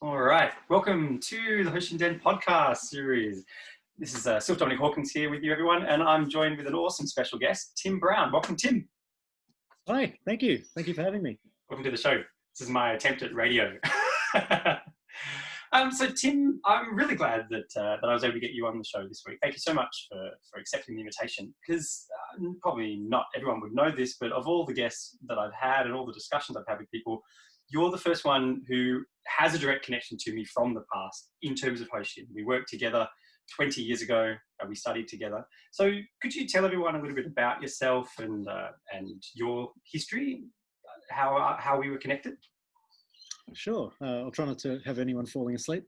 All right, welcome to the Hoshinden Podcast Series. This is Sylph Hawkins here with you, everyone, and I'm joined with an awesome special guest, Tim Brown. Welcome, Tim. Hi, thank you. Thank you for having me. Welcome to the show. This is my attempt at radio. So, Tim, I'm really glad that I was able to get you on the show this week. Thank you so much for accepting the invitation, because probably not everyone would know this, but of all the guests that I've had and all the discussions I've had with people, you're the first one who has a direct connection to me from the past in terms of Hoshin. We worked together 20 years ago. We studied together. So could you tell everyone a little bit about yourself and your history, how we were connected? Sure. I'll try not to have anyone falling asleep.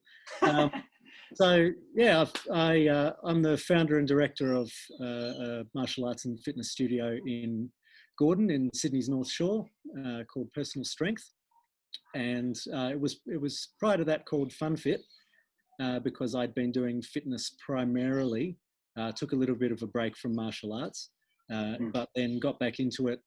So yeah, I'm the founder and director of a martial arts and fitness studio in Gordon in Sydney's North Shore called Personal Strength. And it was prior to that called FunFit because I'd been doing fitness primarily, took a little bit of a break from martial arts, but then got back into it,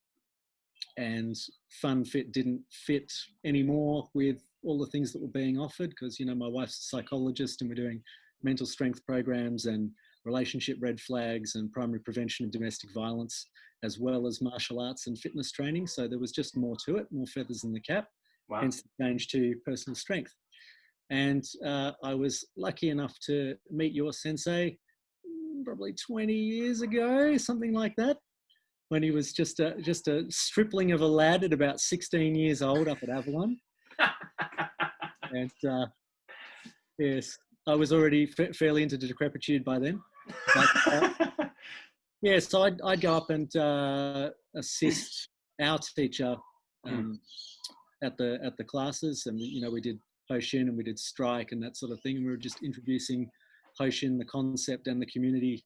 and FunFit didn't fit anymore with all the things that were being offered because, you know, my wife's a psychologist and we're doing mental strength programs and relationship red flags and primary prevention of domestic violence, as well as martial arts and fitness training. So there was just more to it, more feathers in the cap. Wow. Hence the change to Personal Strength. And I was lucky enough to meet your sensei probably 20 years ago, something like that, when he was just a stripling of a lad at about 16 years old up at Avalon. And yes, I was already fairly into decrepitude by then. But, yeah, so I'd go up and assist our teacher at the classes, and you know, we did Hoshin and we did strike and that sort of thing, and we were just introducing Hoshin, the concept, and the community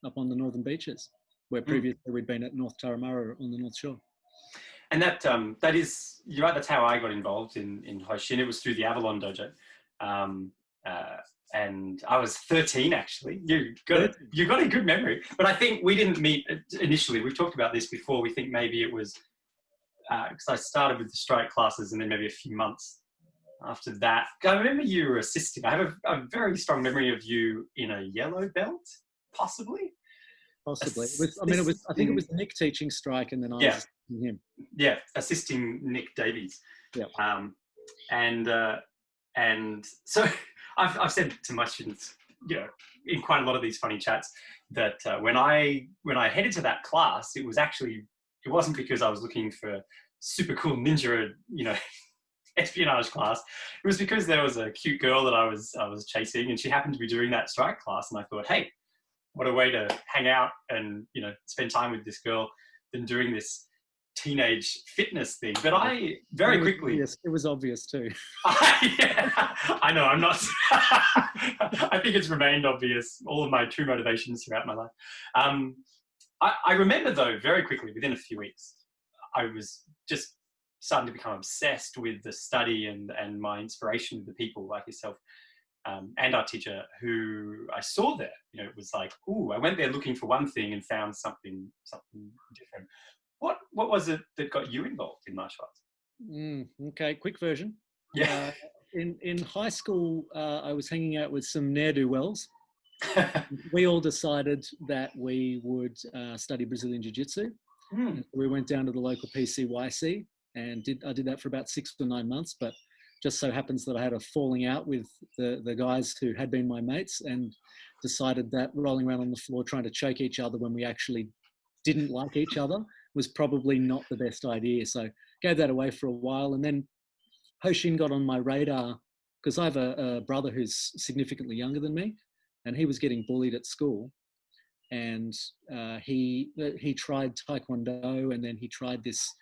up on the northern beaches, where previously we'd been at North Turramurra on the North Shore. And that is, you're right, that's how I got involved in Hoshin. It was through the Avalon Dojo. And I was 13 actually. You got a good memory. But I think we didn't meet initially. We've talked about this before. We think maybe it was because I started with the strike classes and then maybe a few months after that. I remember you were assisting. I have a very strong memory of you in a yellow belt, possibly. Possibly. I think it was Nick teaching strike, and then I was assisting him. Yeah, assisting Nick Davies. Yeah. And so I've said to my students, you know, in quite a lot of these funny chats, that when I headed to that class, it wasn't because I was looking for super cool ninja, you know, espionage class. It was because there was a cute girl that I was chasing, and she happened to be doing that strike class, and I thought, hey, what a way to hang out and, you know, spend time with this girl than doing this teenage fitness thing. But I very quickly... Yes, it was obvious too. Yeah, I know, I'm not... I think it's remained obvious, all of my true motivations throughout my life. I remember, though, very quickly, within a few weeks, I was just starting to become obsessed with the study and my inspiration with the people like yourself. And our teacher, who I saw there, you know, it was like, ooh, I went there looking for one thing and found something different. What was it that got you involved in martial arts? Okay, quick version. Yeah. In high school, I was hanging out with some ne'er-do-wells. We all decided that we would study Brazilian Jiu-Jitsu. We went down to the local PCYC and I did that for about 6 or 9 months, but just so happens that I had a falling out with the guys who had been my mates, and decided that rolling around on the floor trying to choke each other when we actually didn't like each other was probably not the best idea. So gave that away for a while. And then Hoshin got on my radar because I have a brother who's significantly younger than me, and he was getting bullied at school. And he tried Taekwondo, and then he tried this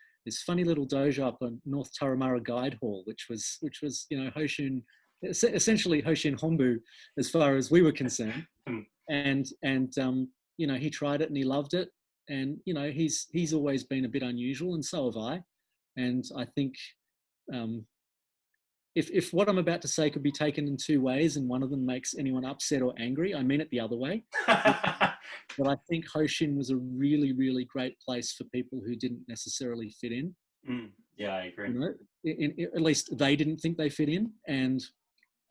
funny little dojo up on North Turramurra Guide Hall, which was, you know, Hoshin, essentially Hoshin Hombu as far as we were concerned. And you know, he tried it and he loved it. And, you know, he's always been a bit unusual, and so have I. And I think if what I'm about to say could be taken in two ways and one of them makes anyone upset or angry, I mean it the other way. But I think Hoshin was a really, really great place for people who didn't necessarily fit in. Yeah, I agree. You know, at least they didn't think they fit in. And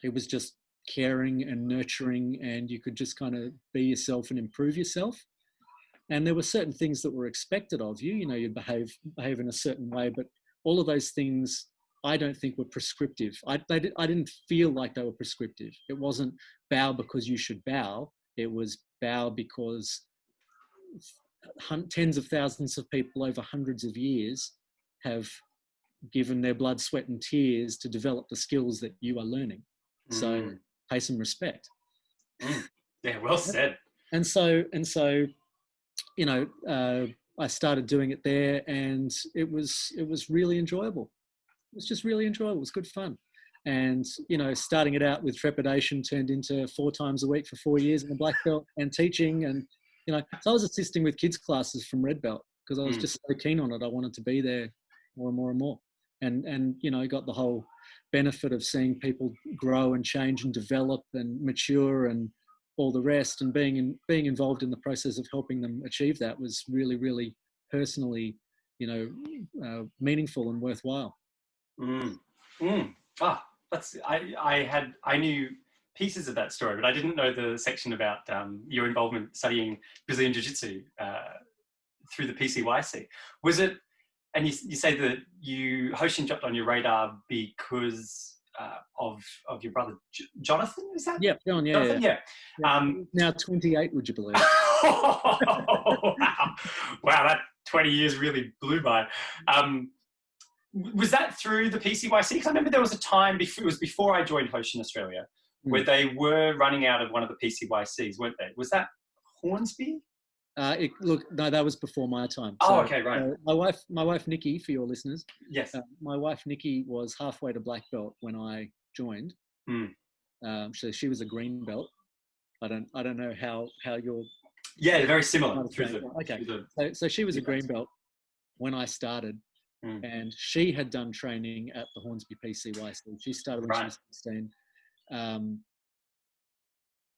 it was just caring and nurturing, and you could just kind of be yourself and improve yourself. And there were certain things that were expected of you. You know, you'd behave in a certain way, but all of those things I don't think were prescriptive. I didn't feel like they were prescriptive. It wasn't bow because you should bow. It was bow because tens of thousands of people over hundreds of years have given their blood, sweat and tears to develop the skills that you are learning. So pay some respect. Yeah, well said. And so, you know, I started doing it there, and it was really enjoyable. It was just really enjoyable. It was good fun. And, you know, starting it out with trepidation turned into 4 times a week for 4 years in the black belt and teaching. And, you know, so I was assisting with kids classes from red belt because I was just so keen on it. I wanted to be there more and more and more. And, you know, got the whole benefit of seeing people grow and change and develop and mature and all the rest, and being involved in the process of helping them achieve that was really, really personally, you know, meaningful and worthwhile. I knew pieces of that story, but I didn't know the section about your involvement studying Brazilian Jiu-Jitsu through the PCYC. Was it, and you say that Hoshin jumped on your radar because of your brother Jonathan, is that? Yeah, John, yeah. Jonathan? Yeah. Now 28, would you believe? Wow, that 20 years really blew by. Was that through the PCYC? Because I remember there was a time, it was before I joined Hoshin Australia, where they were running out of one of the PCYCs, weren't they? Was that Hornsby? Look, no, that was before my time. Oh, okay, right. My wife Nikki, for your listeners. Yes. My wife Nikki was halfway to black belt when I joined. So she was a green belt. I don't know how you're. Yeah, very similar. So she was a green belt when I started, and she had done training at the Hornsby PCYC. She started when she was 16.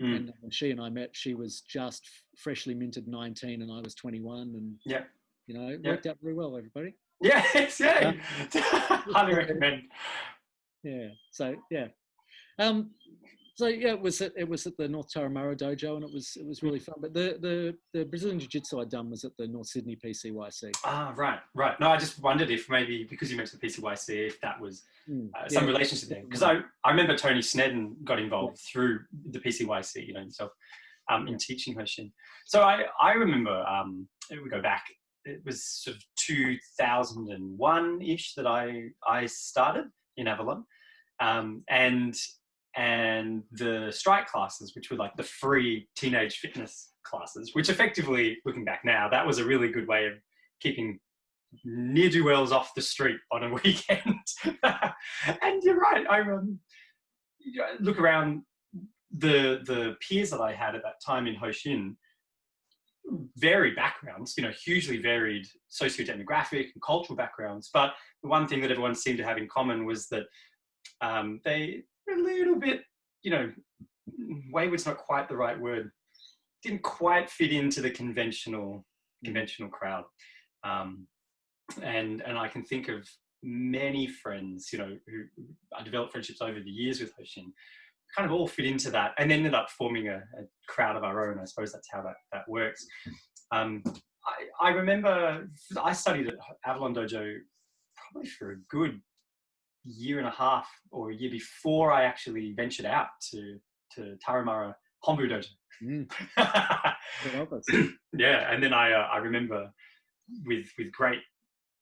And when she and I met, she was just freshly minted 19 and I was 21, and you know, it worked out very well, everybody. Yes, yeah. Highly recommend. Yeah. So yeah. It was at the North Taramara dojo, and it was really fun. But the Brazilian Jiu-Jitsu I'd done was at the North Sydney PCYC. Ah, right. No, I just wondered if maybe because you mentioned the PCYC, if that was some relationship there. Because I remember Tony Snedden got involved through the PCYC, you know, himself in teaching Hoshin. So I remember we go back. It was sort of 2001-ish that I started in Avalon, and the strike classes, which were like the free teenage fitness classes, which effectively, looking back now, that was a really good way of keeping ne'er-do-wells off the street on a weekend. And you're right, I look around the peers that I had at that time in Hoshin, varied backgrounds, you know, hugely varied socio-demographic and cultural backgrounds, but the one thing that everyone seemed to have in common was that they a little bit, you know, wayward's not quite the right word, didn't quite fit into the conventional crowd. And I can think of many friends, you know, who I developed friendships over the years with Hoshin, kind of all fit into that and ended up forming a crowd of our own. I suppose that's how that works. I remember I studied at Avalon Dojo probably for a good year and a half or a year before I actually ventured out to Taramara Hombu Dojo. Yeah, and then I remember with great,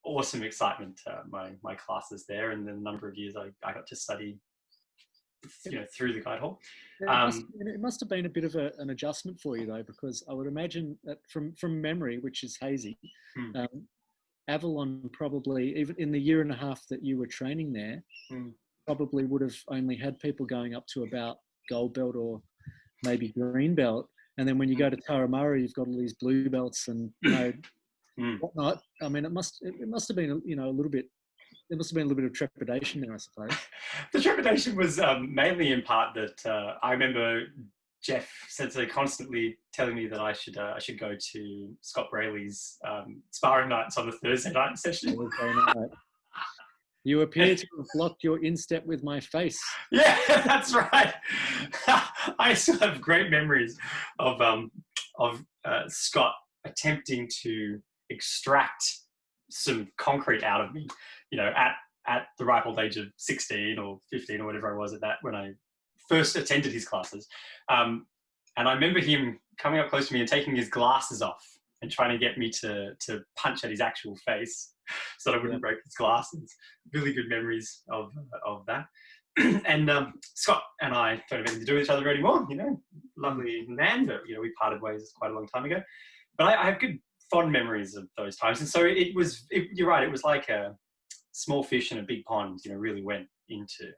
awesome excitement my classes there, and the number of years I got to study, you know, through the guide hall. It must have been a bit of an adjustment for you though, because I would imagine that from memory, which is hazy, Avalon probably, even in the year and a half that you were training there, probably would have only had people going up to about gold belt or maybe green belt. And then when you go to Taramara, you've got all these blue belts and, you know, whatnot. I mean, it must have been, you know, a little bit, there must have been a little bit of trepidation there, I suppose. The trepidation was mainly in part that I remember Jeff Sensei constantly telling me that I should go to Scott Brayley's sparring nights on the Thursday night session. You appear to have blocked your instep with my face. Yeah, that's right. I still have great memories of Scott attempting to extract some concrete out of me, at the ripe old age of 16 or 15 or whatever I was when I first attended his classes. And I remember him coming up close to me and taking his glasses off and trying to get me to punch at his actual face so that I wouldn't break his glasses. Really good memories of that. And Scott and I don't have anything to do with each other anymore, lovely man, but, we parted ways quite a long time ago. But I have good, fond memories of those times. And so you're right, it was like a small fish in a big pond, really went into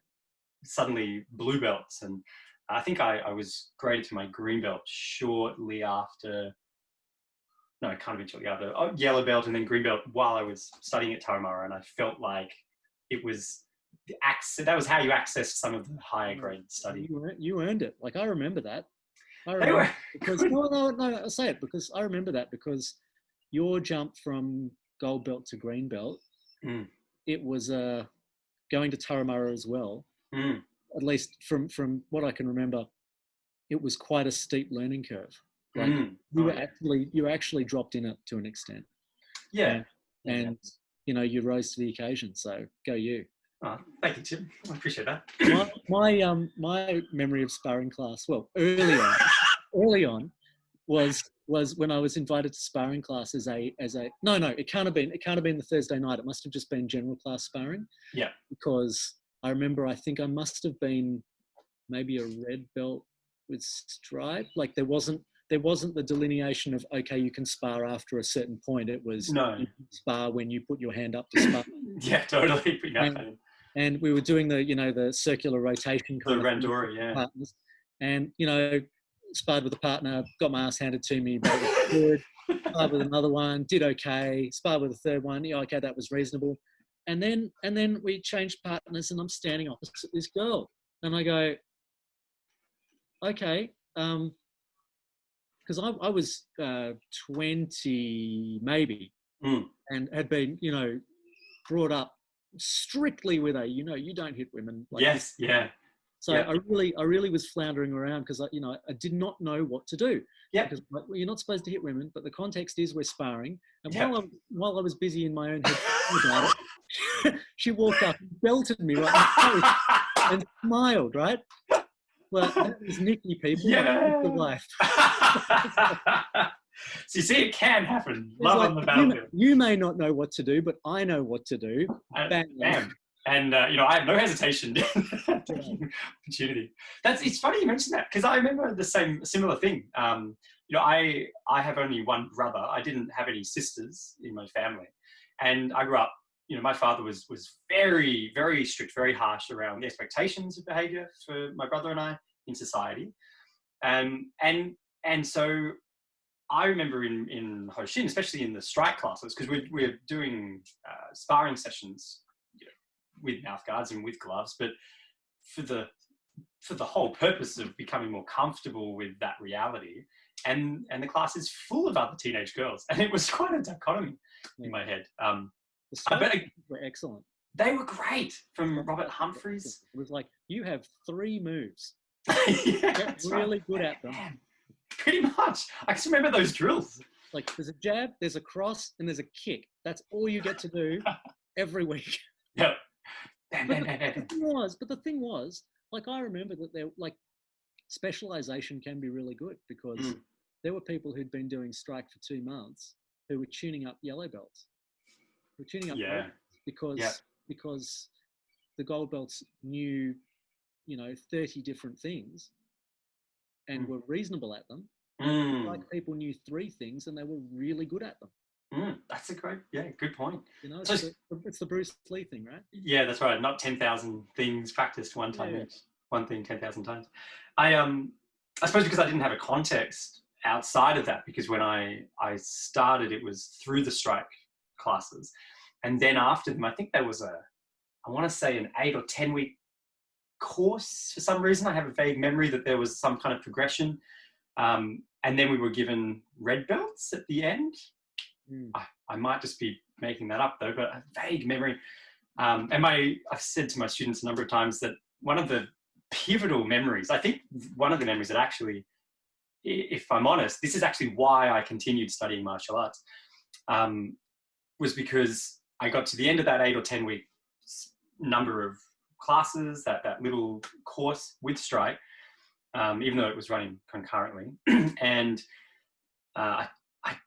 suddenly blue belts. And I think I was graded to my green belt shortly after. No, it can't have been shortly after. Yellow belt and then green belt while I was studying at Tarahumara, and I felt like it was that was how you accessed some of the higher grade study. You earned it. Like, I remember that. Because no, I'll say it because I remember that because your jump from gold belt to green belt, it was going to Tarahumara as well. At least from what I can remember, it was quite a steep learning curve. Like you actually dropped in it to an extent. Yeah. And you rose to the occasion. So go you. Oh, thank you, Tim. I appreciate that. My memory of sparring class, well, early on was when I was invited to sparring class as a no, it can't have been the Thursday night. It must have just been general class sparring. Yeah. Because I remember I think I must have been maybe a red belt with stripe. Like there wasn't the delineation of, okay, you can spar after a certain point. It was you can spar when you put your hand up to spar. Yeah, totally. And we were doing the circular rotation. The randori, yeah. Partners. And, sparred with a partner, got my ass handed to me, but it was good. Sparred with another one, did okay. Sparred with a third one, yeah, okay, that was reasonable. And then we changed partners and I'm standing opposite this girl. And I go, okay, because I was 20 maybe and had been, brought up strictly with you don't hit women. Like yes, yeah. So yeah. I really was floundering around because I did not know what to do. Yeah. Because you're not supposed to hit women, but the context is we're sparring. And while I was busy in my own head about it, she walked up and belted me right in the face and smiled, right? Well, that was Nikki, people. Yeah. The life. So you see, it can happen. Love on the battlefield. You may not know what to do, but I know what to do. Bam. And I have no hesitation taking opportunity. It's funny you mentioned that because I remember the similar thing. I have only one brother. I didn't have any sisters in my family, and I grew up. My father was very, very strict, very harsh around the expectations of behaviour for my brother and I in society, and so I remember in Hoshin, especially in the strike classes, because we're doing sparring sessions with mouth guards and with gloves, but for the whole purpose of becoming more comfortable with that reality, and the class is full of other teenage girls, and it was quite a dichotomy in my head. The strikes were excellent. They were great. From Robert Humphreys. It was like, you have 3 moves. Yeah, Get really good at them. Man, pretty much. I just remember those drills. Like there's a jab, there's a cross, and there's a kick. That's all you get to do every week. Yep. But the thing was, like, I remember that specialization can be really good because there were people who'd been doing strike for 2 months who were tuning up yellow belts. We're tuning up because the gold belts knew, 30 different things and were reasonable at them. Like people knew 3 things and they were really good at them. That's a good point. It's the Bruce Lee thing, right? Yeah, that's right. Not 10,000 things practiced one time each. One thing 10,000 times. I suppose because I didn't have a context outside of that, because when I started, it was through the strike classes. And then after them, I think there was I want to say an 8 or 10 week course for some reason. I have a vague memory that there was some kind of progression. And then we were given red belts at the end. I might just be making that up though, but a vague memory. I've said to my students a number of times that one of the pivotal memories, I think one of the memories that actually, if I'm honest, this is actually why I continued studying martial arts, was because I got to the end of that 8 or 10 week number of classes, that little course with Strike, even though it was running concurrently. And I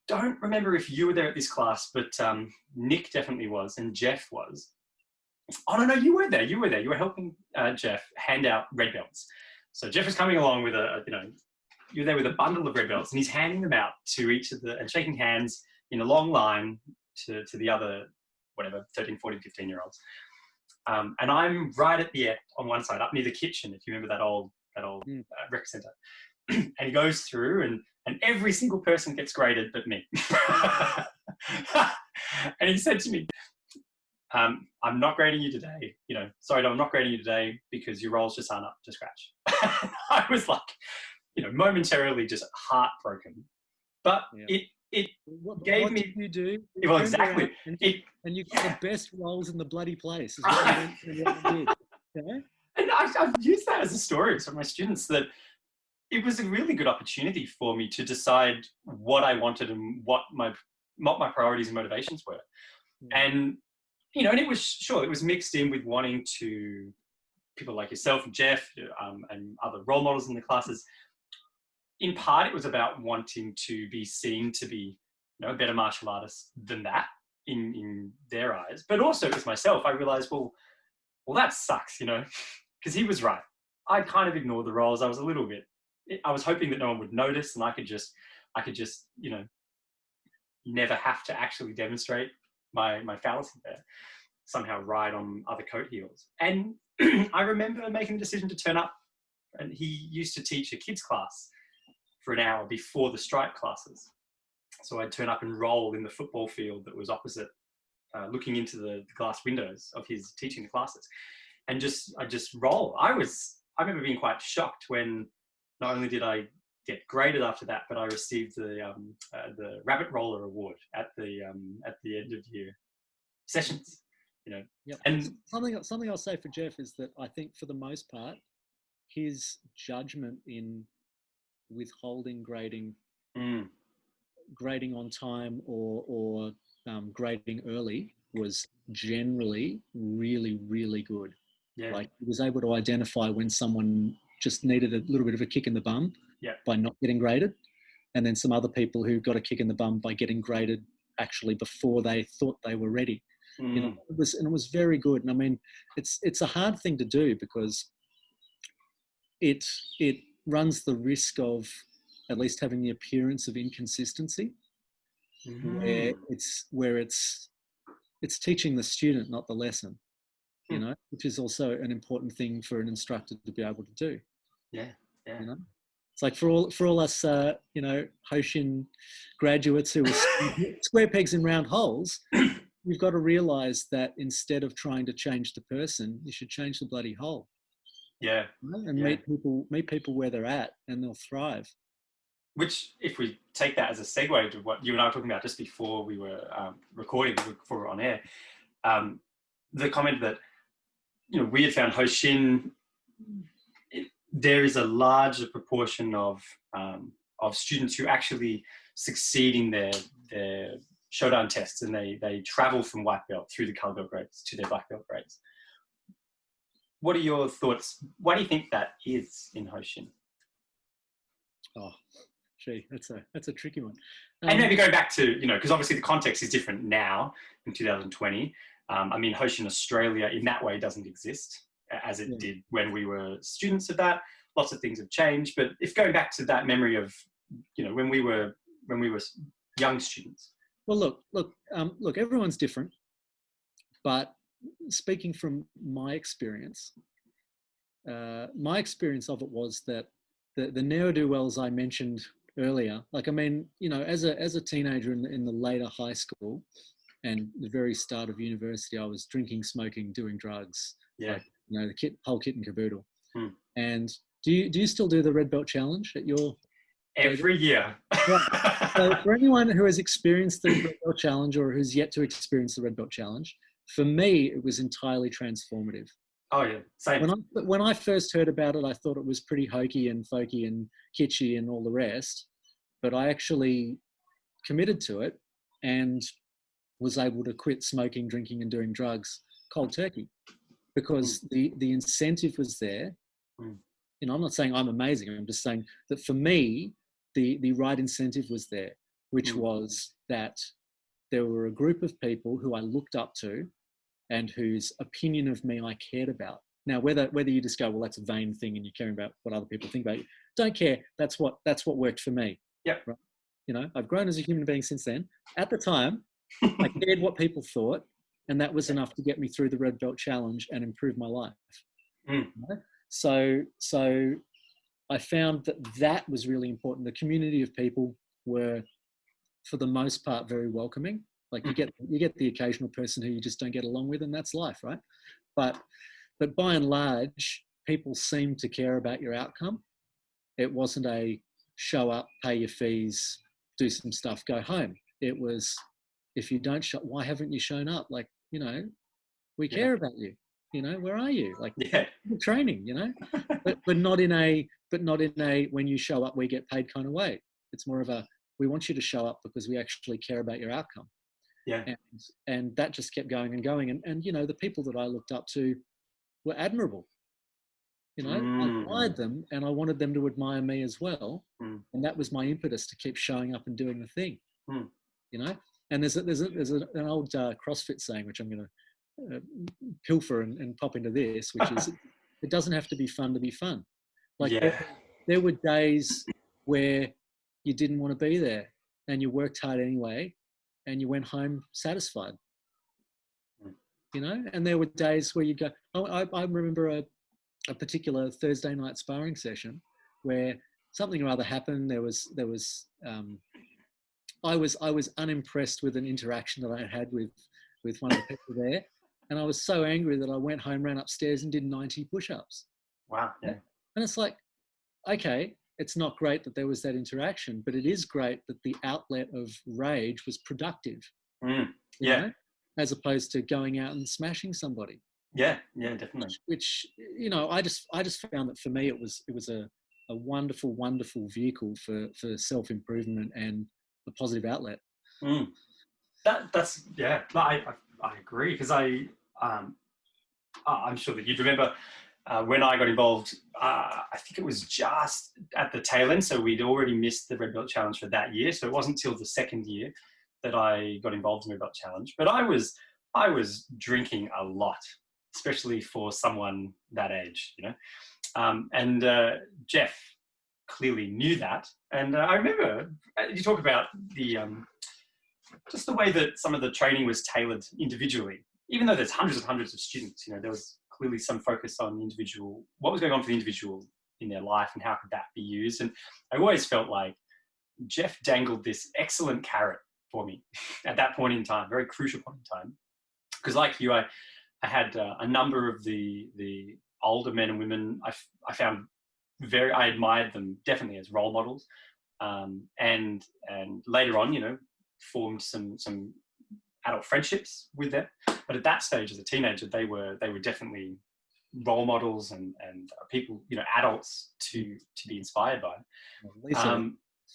don't remember if you were there at this class, but Nick definitely was, and Jeff was. Oh, no, you were there. You were helping Jeff hand out red belts. So Jeff was coming along with you're there with a bundle of red belts, and he's handing them out to each of and shaking hands in a long line to the other, 13, 14, 15-year-olds. And I'm right at the end on one side, up near the kitchen, if you remember that old rec centre. And he goes through, and every single person gets graded but me. And he said to me, I'm not grading you today. Sorry, I'm not grading you today because your rolls just aren't up to scratch. I was like, momentarily just heartbroken. But it gave me... What did you do? Well, exactly. And you got the best rolls in the bloody place. Is what you did. Yeah? And I've used that as a story to my students, that it was a really good opportunity for me to decide what I wanted and what my priorities and motivations were. And, and it was mixed in with wanting to, people like yourself and Jeff, and other role models in the classes. In part, it was about wanting to be seen to be, a better martial artist than that in their eyes. But also with myself, I realized, well, that sucks, because he was right. I kind of ignored the roles. I was a little bit, I was hoping that no one would notice, and I could just, never have to actually demonstrate my fallacy there, somehow ride on other coat heels. And I remember making the decision to turn up, and he used to teach a kids class for an hour before the Strike classes. So I'd turn up and roll in the football field that was opposite, looking into the glass windows of his teaching the classes, and I just roll. I remember being quite shocked when not only did I get graded after that, but I received the Rabbit Roller Award at the end of year sessions. Yep. And something I'll say for Jeff is that I think for the most part, his judgment in withholding grading on time or grading early was generally really, really good. Yeah. Like, he was able to identify when someone just needed a little bit of a kick in the bum by not getting graded, and then some other people who got a kick in the bum by getting graded actually before they thought they were ready. It was very good. And I mean, it's a hard thing to do because it runs the risk of at least having the appearance of inconsistency, where it's teaching the student, not the lesson, which is also an important thing for an instructor to be able to do. Yeah. It's like for all us, Hoshin graduates who are square pegs in round holes, you've got to realise that instead of trying to change the person, you should change the bloody hole. Yeah. And meet people where they're at, and they'll thrive. Which, if we take that as a segue to what you and I were talking about just before we were recording, before we were on air, the comment that, we had found Hoshin, there is a larger proportion of students who actually succeed in their Shodan tests, and they travel from white belt through the color belt grades to their black belt grades. What are your thoughts? Why do you think that is in Hoshin? Oh, gee, that's a tricky one. And maybe going back to, because obviously the context is different now in 2020. I mean, Hoshin Australia in that way doesn't exist as it did when we were students of that. Lots of things have changed, but if going back to that memory of, when we were young students. Well, look, everyone's different, but speaking from my experience of it was that the ne'er-do-wells I mentioned earlier, like, I mean, as a teenager in the later high school and the very start of university, I was drinking, smoking, doing drugs. Yeah. Like, the whole kit and caboodle. And do you still do the Red Belt Challenge at your... Every year. Right. So for anyone who has experienced the Red Belt Challenge or who's yet to experience the Red Belt Challenge, for me, it was entirely transformative. Oh yeah, same. When I first heard about it, I thought it was pretty hokey and folky and kitschy and all the rest. But I actually committed to it and was able to quit smoking, drinking, and doing drugs cold turkey because the incentive was there. You know, I'm not saying I'm amazing. I'm just saying that for me, the right incentive was there, which was that there were a group of people who I looked up to and whose opinion of me I cared about. Now, whether you just go, well, that's a vain thing and you're caring about what other people think about you, don't care. That's what worked for me. Yep. Right? You know, I've grown as a human being since then. At the time, I cared what people thought, and that was enough to get me through the Red Belt Challenge and improve my life. You know? So I found that was really important. The community of people were, for the most part, very welcoming. Like you get the occasional person who you just don't get along with, and that's life, right? But by and large, people seemed to care about your outcome. It wasn't a show up, pay your fees, do some stuff, go home. It was, if you don't show, why haven't you shown up? Like, you know, we care about you. You know, where are you? Like training, you know, but not in a when you show up we get paid kind of way. It's more of a, we want you to show up because we actually care about your outcome. Yeah. And that just kept going and going. And you know, the people that I looked up to were admirable. You know, I admired them and I wanted them to admire me as well. And that was my impetus to keep showing up and doing the thing. You know, and there's an old CrossFit saying, which I'm going to pilfer and pop into this, which is, it doesn't have to be fun to be fun. Like there were days where you didn't want to be there and you worked hard anyway and you went home satisfied, you know. And there were days where you go, I remember a particular Thursday night sparring session where something or other happened. There was I was unimpressed with an interaction that I had with one of the people there. And I was so angry that I went home, ran upstairs and did 90 push-ups. Wow. Yeah. And it's like, okay, it's not great that there was that interaction, but it is great that the outlet of rage was productive. You know, as opposed to going out and smashing somebody. Yeah, definitely. Which, you know, I just found that for me it was a wonderful, wonderful vehicle for self-improvement and a positive outlet. That's I agree, because I'm sure that you'd remember when I got involved. I think it was just at the tail end, so we'd already missed the Red Belt Challenge for that year. So it wasn't till the second year that I got involved in the Red Belt Challenge. But I was drinking a lot, especially for someone that age, you know. And Jeff clearly knew that. And I remember you talk about the just the way that some of the training was tailored individually, even though there's hundreds and hundreds of students. You know, there was clearly some focus on what was going on for the individual in their life and how could that be used. And I always felt like Jeff dangled this excellent carrot for me at that point in time, very crucial point in time. Because like you, I had a number of the older men and women I found I admired them definitely as role models, and later on, you know, formed some adult friendships with them. But at that stage, as a teenager, they were definitely role models and people, you know, adults to be inspired by.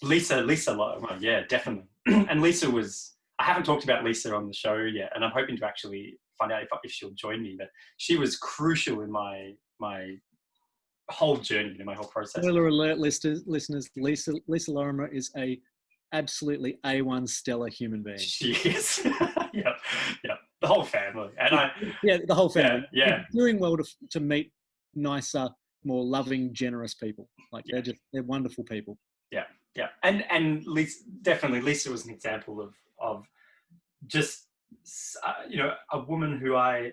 Lisa, well, yeah, definitely. And Lisa was, I haven't talked about Lisa on the show yet, and I'm hoping to actually find out if she'll join me. But she was crucial in my whole journey, in my whole process. Spoiler alert, listeners, Lisa Lorimer is a absolutely A1 stellar human being. She is. Yep. The whole family. And the whole family. Yeah. You're doing well to meet nicer, more loving, generous people. Like they're wonderful people. Yeah. And Lisa was an example of just, you know, a woman who I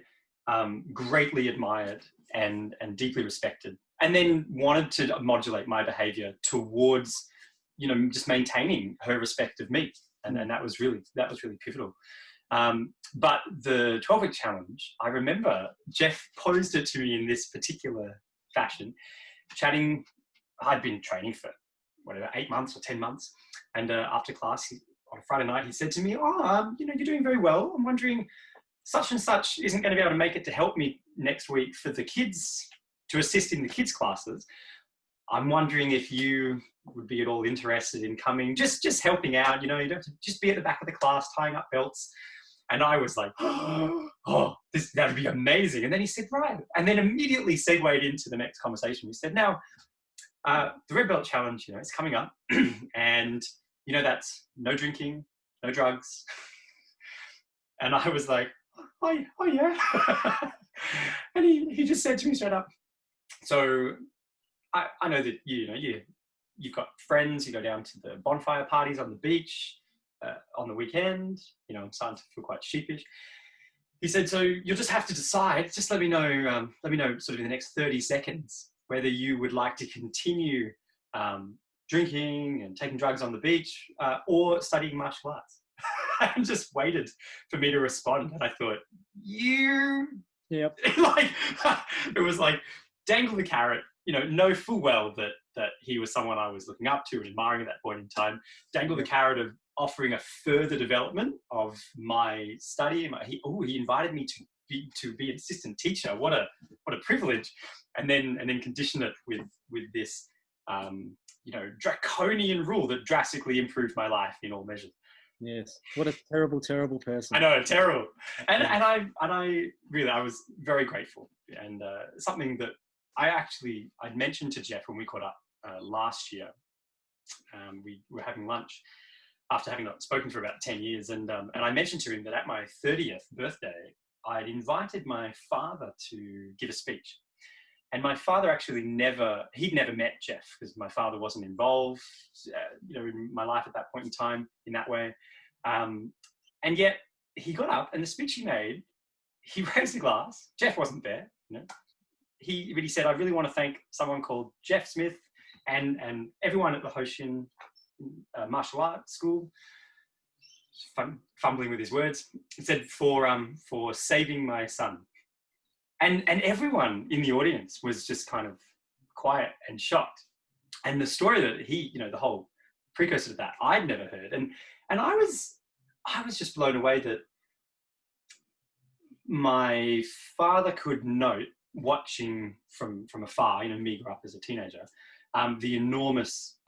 greatly admired and deeply respected, and then wanted to modulate my behavior towards, you know, just maintaining her respect of me. And that was really pivotal. But the 12-week challenge, I remember Jeff posed it to me in this particular fashion, chatting. I'd been training for 8 months or 10 months. And after class on a Friday night, he said to me, you know, you're doing very well. I'm wondering, such and such isn't going to be able to make it to help me next week for the kids, to assist in the kids' classes. I'm wondering if you would be at all interested in coming, just helping out, you don't have to just be at the back of the class, tying up belts. And I was like, oh, that would be amazing. And then he said, right. And then immediately segued into the next conversation. He said, now, the Red Belt Challenge, it's coming up. And, that's no drinking, no drugs. And I was like, oh yeah. And he just said to me straight up, so I know that, you've got friends, you go down to the bonfire parties on the beach, on the weekend, I'm starting to feel quite sheepish. He said, so you'll just have to decide, just let me know sort of in the next 30 seconds, whether you would like to continue drinking and taking drugs on the beach or studying martial arts. And just waited for me to respond. And I thought, Yep. It was like, dangle the carrot, know full well that he was someone I was looking up to and admiring at that point in time. Dangle the carrot of offering a further development of my study. He invited me to be an assistant teacher. What a privilege! And then condition it with this draconian rule that drastically improved my life in all measures. Yes. What a terrible, terrible person. I know, terrible. And I was very grateful. And something that I'd mentioned to Jeff when we caught up last year. We were having lunch after having not spoken for about 10 years. And I mentioned to him that at my 30th birthday, I'd invited my father to give a speech. And my father actually he'd never met Jeff because my father wasn't involved, in my life at that point in time in that way. And yet he got up and the speech he made, he raised a glass. Jeff wasn't there, But he said, I really want to thank someone called Jeff Smith and everyone at the Hoshin martial arts school, fumbling with his words. He said, for saving my son. And everyone in the audience was just kind of quiet and shocked. And the story that the whole precursor to that, I'd never heard. And I was just blown away that my father could note, watching from afar, me grow up as a teenager, the enormous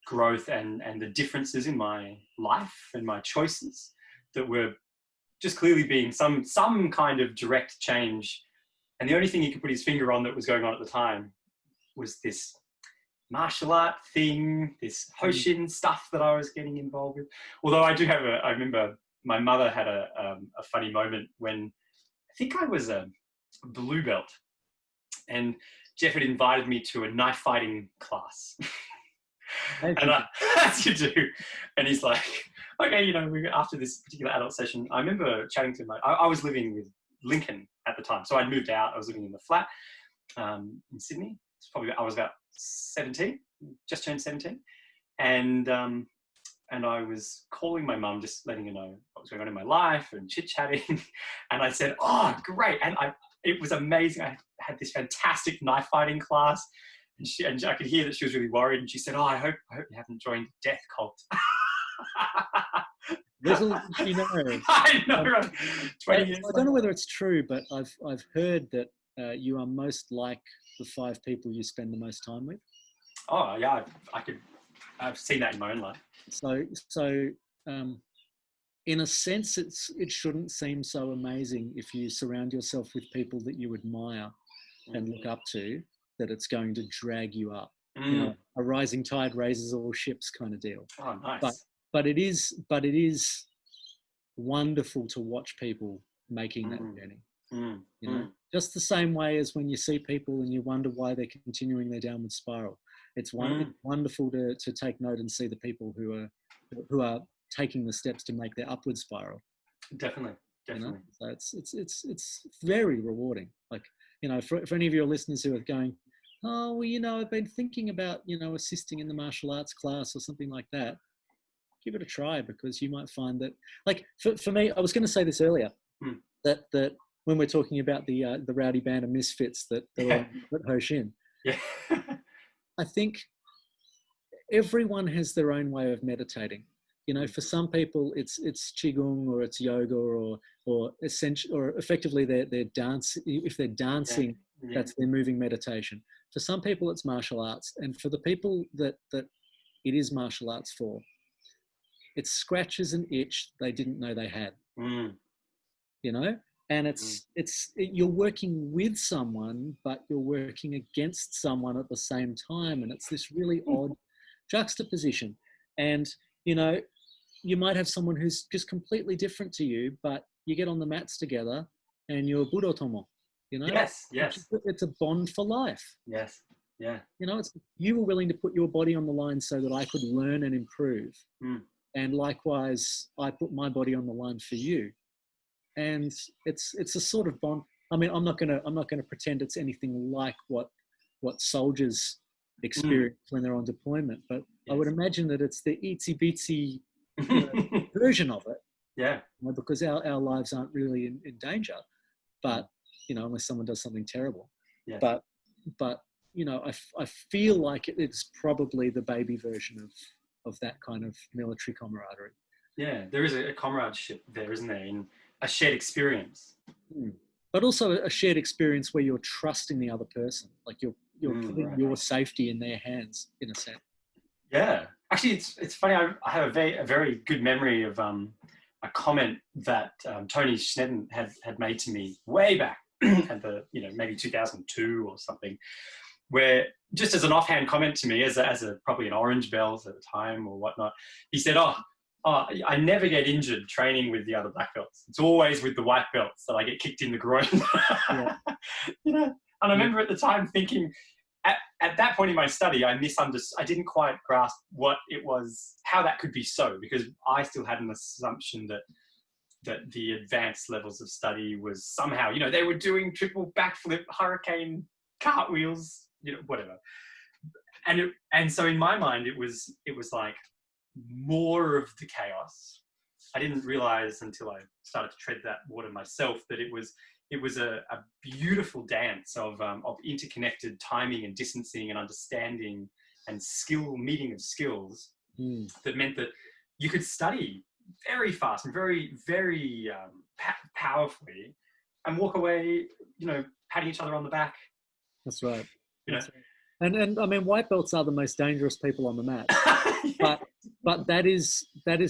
growth and the differences in my life and my choices that were just clearly being some kind of direct change. And the only thing he could put his finger on that was going on at the time was this martial art thing, this Hoshin stuff that I was getting involved with. Although I remember my mother had a funny moment when I think I was a blue belt and Jeff had invited me to a knife fighting class. And as you do. And he's like, okay, after this particular adult session, I remember chatting to him. I was living with Lincoln at the time. So I'd moved out. I was living in the flat in Sydney. I was about 17, just turned 17. And I was calling my mum, just letting her know what was going on in my life and chit-chatting. And I said, oh, great. And it was amazing. I had this fantastic knife fighting class. And I could hear that she was really worried. And she said, oh, I hope you haven't joined Death Cult. Little did she know. I know, right? 20 years I don't know whether it's true, but I've heard that you are most like the 5 people you spend the most time with. Oh yeah, I've seen that in my own life. So in a sense, it shouldn't seem so amazing if you surround yourself with people that you admire and look up to, that it's going to drag you up. A rising tide raises all ships kind of deal. Oh, nice. But it is wonderful to watch people making that journey. Just the same way as when you see people and you wonder why they're continuing their downward spiral. It's wonderful to take note and see the people who are taking the steps to make their upward spiral. Definitely. So it's very rewarding. Like, for any of your listeners who are going, oh, well, I've been thinking about, assisting in the martial arts class or something like that. Give it a try, because you might find that, like, for me, I was going to say this earlier, that when we're talking about the rowdy band of misfits that are at Hoshin, I think everyone has their own way of meditating. You know, for some people, it's qigong or it's yoga or effectively they're dance. If they're dancing, that's their moving meditation. For some people, it's martial arts, and for the people that it is martial arts for, it scratches an itch they didn't know they had. You know, and you're working with someone, but you're working against someone at the same time, and it's this really odd juxtaposition. And you know, you might have someone who's just completely different to you, but you get on the mats together and you're budotomo, you know? Yes. It's a bond for life. Yes. Yeah. You know, you were willing to put your body on the line so that I could learn and improve. And likewise, I put my body on the line for you. And it's a sort of bond. I mean, I'm not gonna pretend it's anything like what soldiers experience when they're on deployment, but I would imagine that it's the itsy bitsy version of it. Yeah. You know, because our lives aren't really in danger, but you know, unless someone does something terrible. Yeah. But you know, I feel like it's probably the baby version of that kind of military camaraderie. Yeah, there is a comradeship there, isn't there, in a shared experience. But also a shared experience where you're trusting the other person, like you're putting your safety in their hands, in a sense. Yeah, actually, it's funny. I have a very good memory of a comment that Tony Schnedden had made to me way back at maybe 2002 or something, where just as an offhand comment to me, as a probably an orange belt at the time or whatnot, he said, "Oh, I never get injured training with the other black belts. It's always with the white belts that I get kicked in the groin." You know, and I remember at the time thinking, at that point in my study, I didn't quite grasp what it was, how that could be so, because I still had an assumption that the advanced levels of study was somehow, you know, they were doing triple backflip, hurricane cartwheels, you know, whatever. And so in my mind, it was like more of the chaos. I didn't realize until I started to tread that water myself that it was a beautiful dance of interconnected timing and distancing and understanding and meeting of skills that meant that you could study very fast and very, very powerfully and walk away, you know, patting each other on the back. That's right. That's right. And I mean, white belts are the most dangerous people on the mat, but that is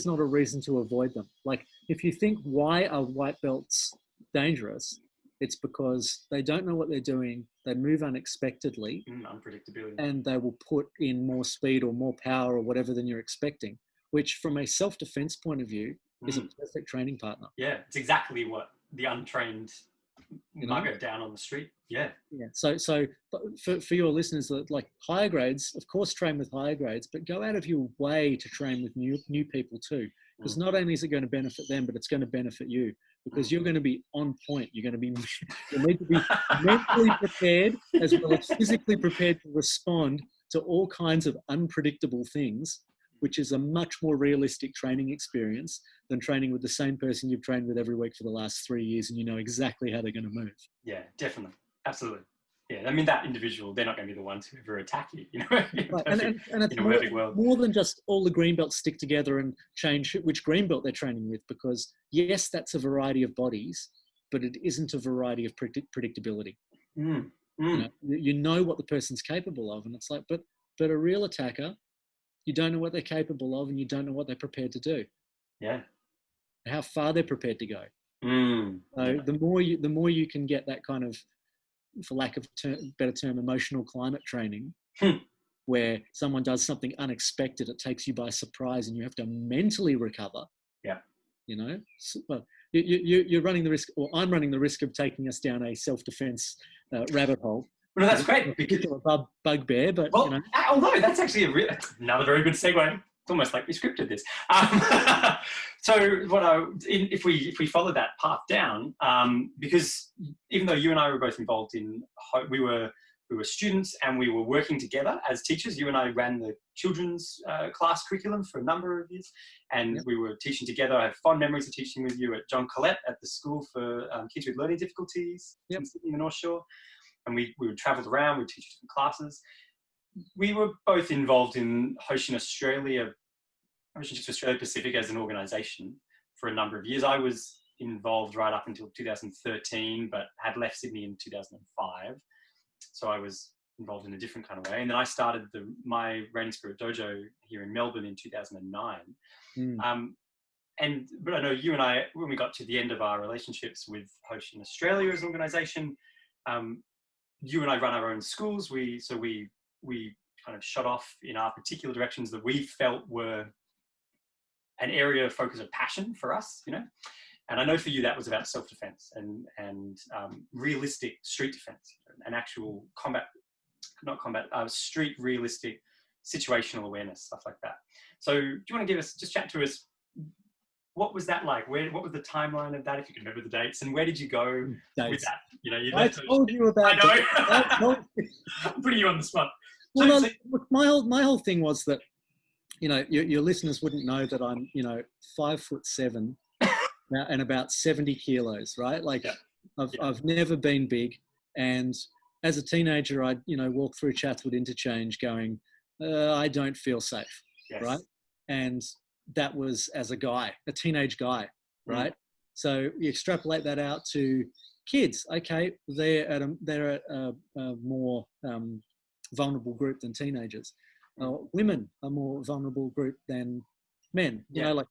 not a reason to avoid them. Like, if you think, why are white belts dangerous? It's because they don't know what they're doing. They move unexpectedly, unpredictability, and they will put in more speed or more power or whatever than you're expecting, which from a self-defense point of view is a perfect training partner. Yeah, it's exactly what the untrained mugger down on the street. Yeah. So for your listeners, like higher grades, of course, train with higher grades, but go out of your way to train with new people too, because not only is it going to benefit them, but it's going to benefit you, because you're going to be on point. You need to be mentally prepared as well as physically prepared to respond to all kinds of unpredictable things, which is a much more realistic training experience than training with the same person you've trained with every week for the last 3 years and you know exactly how they're going to move. Yeah, definitely. Absolutely. Yeah, I mean, that individual, they're not going to be the ones who ever attack you, you know? And it's more than just all the green belts stick together and change which green belt they're training with, because yes, that's a variety of bodies, but it isn't a variety of predictability. You know what the person's capable of, and it's like, but a real attacker, you don't know what they're capable of, and you don't know what they're prepared to do. Yeah. How far they're prepared to go. So the more you can get that kind of, for lack of better term, emotional climate training, where someone does something unexpected, it takes you by surprise, and you have to mentally recover. Yeah. You know, well, you're running the risk, or I'm running the risk of taking us down a self-defense rabbit hole. Well, that's great. Because bugbear, but well, you know. Although that's actually another very good segue. It's almost like we scripted this. So if we follow that path down, because even though you and I were both involved we were students and we were working together as teachers. You and I ran the children's class curriculum for a number of years, and we were teaching together. I have fond memories of teaching with you at John Collette at the school for kids with learning difficulties in Sydney, the North Shore. And we travelled around, we'd teach different classes. We were both involved in Hoshin Australia Hoshin Australia Pacific as an organisation for a number of years. I was involved right up until 2013, but had left Sydney in 2005. So I was involved in a different kind of way. And then I started my Reigning Spirit Dojo here in Melbourne in 2009. But I know you and I, when we got to the end of our relationships with Hoshin Australia as an organisation, you and I run our own schools. We kind of shot off in our particular directions that we felt were an area of focus of passion for us, you know. And I know for you that was about self-defense and realistic street defense, and actual street realistic situational awareness, stuff like that. So do you want to just chat to us, what was that like? What was the timeline of that, if you can remember the dates, and where did you go with that? You know, I told you about I know. I'm putting you on the spot. Well, my whole thing was that, you know, your listeners wouldn't know that I'm, you know, 5'7" and about 70 kilos, right? Like, I've never been big, and as a teenager, I'd, you know, walk through Chatswood Interchange going, I don't feel safe, right? And that was as a teenage guy, right? So you extrapolate that out to kids. Okay, they're at a more vulnerable group than teenagers. Women are more vulnerable group than men. You know, like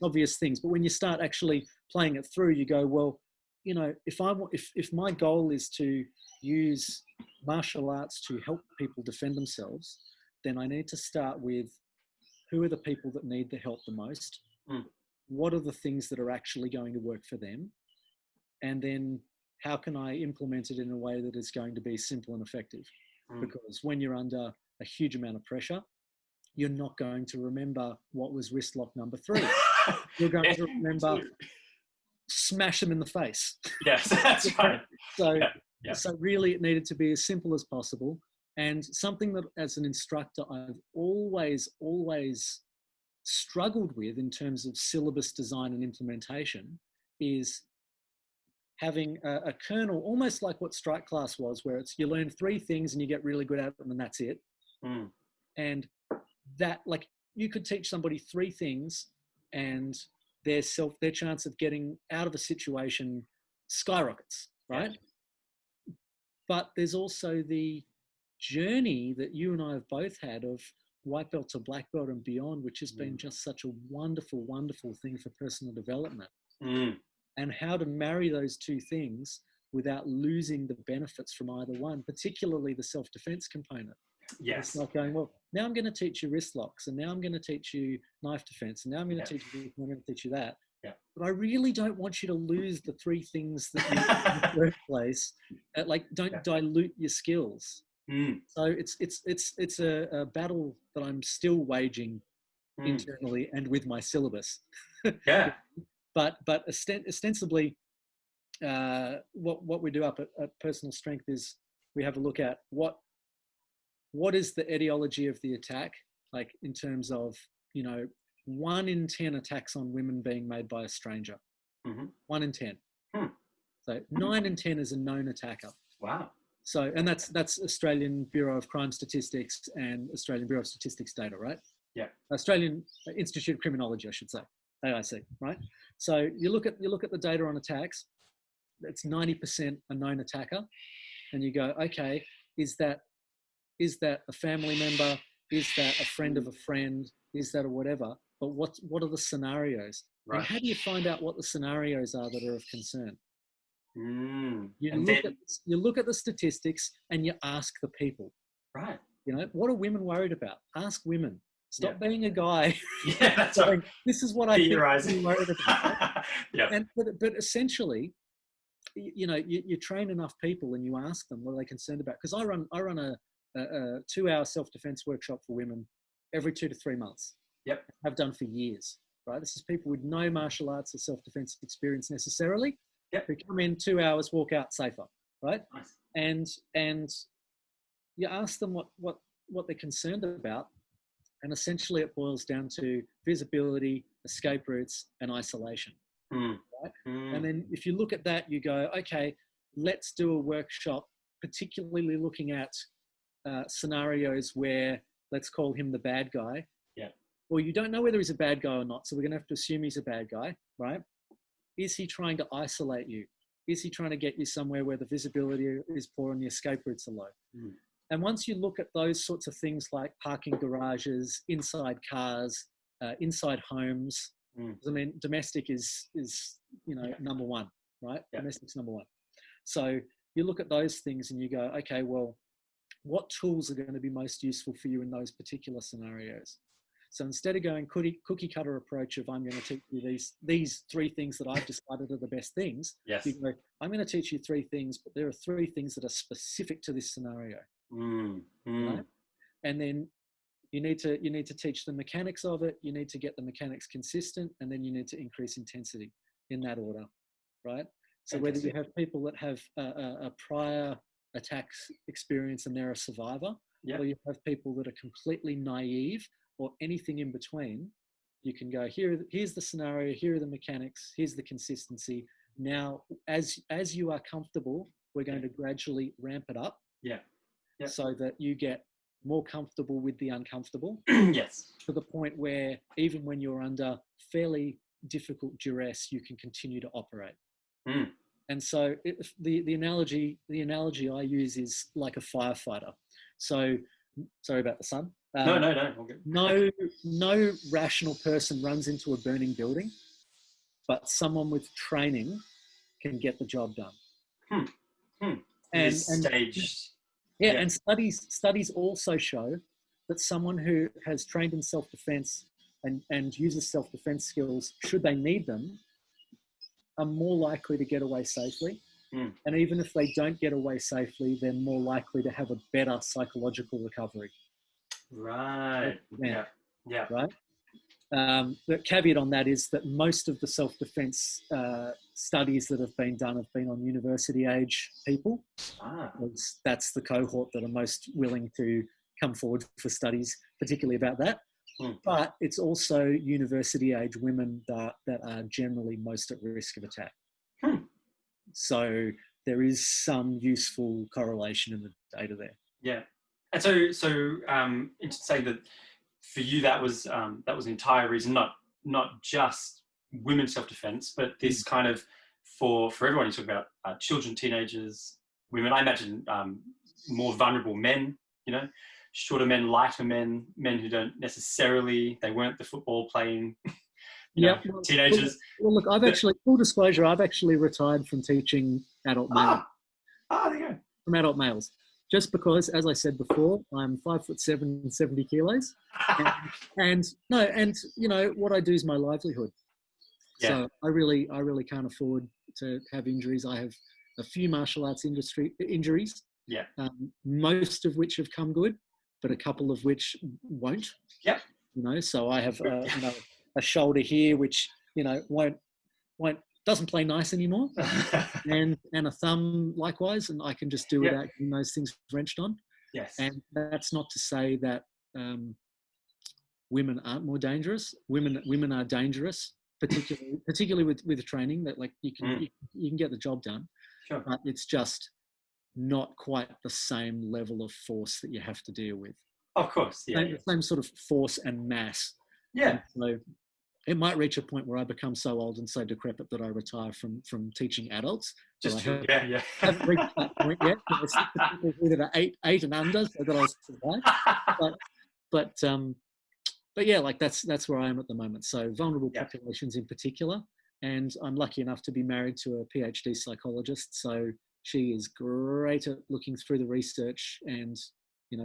obvious things. But when you start actually playing it through, you go, well, you know, if my goal is to use martial arts to help people defend themselves, then I need to start with, who are the people that need the help the most? What are the things that are actually going to work for them? And then how can I implement it in a way that is going to be simple and effective? Because when you're under a huge amount of pressure, you're not going to remember what was wrist lock number 3. You're going to remember smash them in the face. Yes, that's right. So really it needed to be as simple as possible. And something that as an instructor, I've always struggled with in terms of syllabus design and implementation is having a kernel, almost like what strike class was, where it's you learn 3 things and you get really good at them and that's it. And that, like, you could teach somebody 3 things and their chance of getting out of a situation skyrockets, right? But there's also the journey that you and I have both had of white belt to black belt and beyond, which has been just such a wonderful, wonderful thing for personal development. And how to marry those 2 things without losing the benefits from either one, particularly the self-defense component. Yes. It's like going, well, now I'm going to teach you wrist locks, and now I'm going to teach you knife defense, and now I'm going to teach you this, and I'm going to teach you that. But I really don't want you to lose the 3 things that you in the first place. Like, don't dilute your skills. So it's a battle that I'm still waging internally and with my syllabus. But ostensibly, what we do up at Personal Strength is we have a look at what is the etiology of the attack, like in terms of, you know, 1 in 10 attacks on women being made by a stranger. 1 in 10. So 9 in 10 is a known attacker. Wow. So, and that's Australian Bureau of Crime Statistics and Australian Bureau of Statistics data, right? Australian Institute of Criminology, I should say, AIC, right? So you look at the data on attacks. It's 90% a known attacker, and you go, okay, is that a family member? Is that a friend of a friend? Is that a whatever? But what are the scenarios? Right. And how do you find out what the scenarios are that are of concern? You look at the statistics and you ask the people. Right. You know, what are women worried about? Ask women. Stop being a guy. That's right. This is what I think I'm worried about. But essentially, you know, you train enough people and you ask them what are they concerned about. Because I run a 2-hour self-defense workshop for women every 2 to 3 months. I've done for years. Right. This is people with no martial arts or self-defense experience necessarily. Who come in 2 hours, walk out safer, right? Nice. And you ask them what they're concerned about, and essentially it boils down to visibility, escape routes, and isolation. Right? And then if you look at that, you go, okay, let's do a workshop, particularly looking at scenarios where, let's call him the bad guy. Well, or you don't know whether he's a bad guy or not, so we're going to have to assume he's a bad guy, right? Is he trying to isolate you? Is he trying to get you somewhere where the visibility is poor and the escape routes are low? Mm. And once you look at those sorts of things like parking garages, inside cars, inside homes, I mean, domestic is number one, right? Yeah. Domestic's number one. So you look at those things and you go, okay, well, what tools are going to be most useful for you in those particular scenarios? So instead of going cookie cutter approach of I'm going to teach you these 3 things that I've decided are the best things, yes. you go, I'm going to teach you 3 things, but there are 3 things that are specific to this scenario. Right? And then you need to teach the mechanics of it. You need to get the mechanics consistent, and then you need to increase intensity in that order, right? So whether you have people that have a prior attacks experience and they're a survivor, or you have people that are completely naive, or anything in between, you can go, here's the scenario, here are the mechanics, here's the consistency. Now, as you are comfortable, we're going to gradually ramp it up. So that you get more comfortable with the uncomfortable. Yes. To the point where even when you're under fairly difficult duress, you can continue to operate. And so the analogy I use is like a firefighter. So, sorry about the sun. No. Okay. No rational person runs into a burning building, but someone with training can get the job done. And staged. And studies also show that someone who has trained in self-defense and uses self-defense skills, should they need them, are more likely to get away safely. And even if they don't get away safely, they're more likely to have a better psychological recovery. Right. Yeah. Right. The caveat on that is that most of the self-defense studies that have been done have been on university age people. That's the cohort that are most willing to come forward for studies, particularly about that. But it's also university age women that are generally most at risk of attack. So there is some useful correlation in the data there. Yeah. And so to say that for you, that was the entire reason, not just women's self-defense, but this kind of for everyone. You talk about children, teenagers, women. I imagine more vulnerable men, shorter men, lighter men who don't necessarily, they weren't the football playing, teenagers. Well, look, full disclosure, I've actually retired from teaching adult males. There you go. From adult males. Just because, as I said before, I'm 5'7" and 70 kilos, and what I do is my livelihood. Yeah. So I really can't afford to have injuries. I have a few martial arts injuries. Yeah. Most of which have come good, but a couple of which won't. Yep. So I have a shoulder here which won't doesn't play nice anymore, and a thumb likewise, and I can just do without getting those things wrenched on. Yes. And that's not to say that women aren't more dangerous. Women are dangerous, particularly with training. That you can get the job done, sure. But it's just not quite the same level of force that you have to deal with. Of course, The same sort of force and mass. Yeah. And so it might reach a point where I become so old and so decrepit that I retire from teaching adults. Haven't reached that point yet. There's people that are eight and under, so that I'll survive. But yeah, that's where I am at the moment. So vulnerable populations in particular, and I'm lucky enough to be married to a PhD psychologist. So she is great at looking through the research and